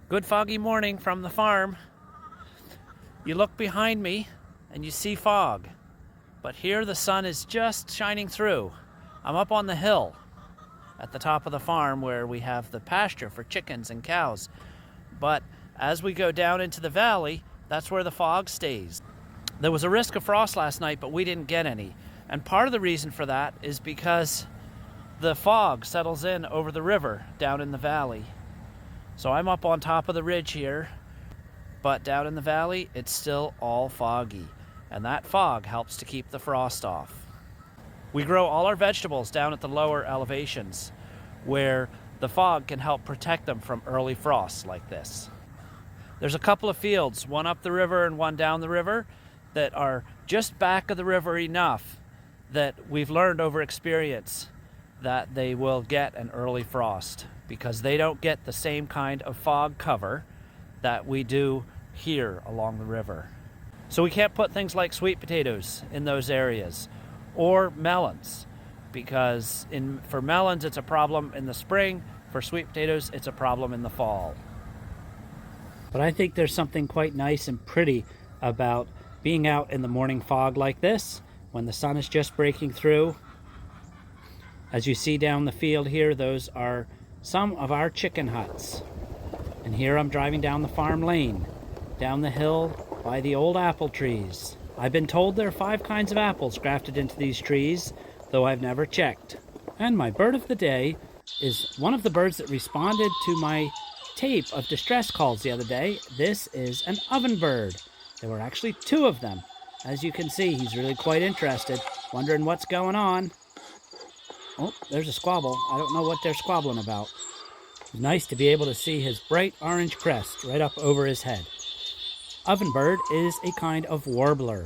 Good foggy morning from the farm. You look behind me and you see fog, but here the sun is just shining through. I'm up on the hill at the top of the farm where we have the pasture for chickens and cows, but as we go down into the valley, that's where the fog stays. There was a risk of frost last night, but we didn't get any, and part of the reason for that is because the fog settles in over the river down in the valley. So I'm up on top of the ridge here, but down in the valley, it's still all foggy, and that fog helps to keep the frost off. We grow all our vegetables down at the lower elevations, where the fog can help protect them from early frosts like this. There's a couple of fields, one up the river and one down the river, that are just back of the river enough that we've learned over experience that they will get an early frost, because they don't get the same kind of fog cover that we do here along the river. So we can't put things like sweet potatoes in those areas, or melons, because for melons it's a problem in the spring, for sweet potatoes it's a problem in the fall. But I think there's something quite nice and pretty about being out in the morning fog like this, when the sun is just breaking through. As you see down the field here, those are some of our chicken huts. And here I'm driving down the farm lane, down the hill by the old apple trees. I've been told there are 5 kinds of apples grafted into these trees, though I've never checked. And my bird of the day is one of the birds that responded to my tape of distress calls the other day. This is an ovenbird. There were actually 2 of them. As you can see, he's really quite interested, wondering what's going on. Oh, there's a squabble. I don't know what they're squabbling about. It's nice to be able to see his bright orange crest right up over his head. Ovenbird is a kind of warbler.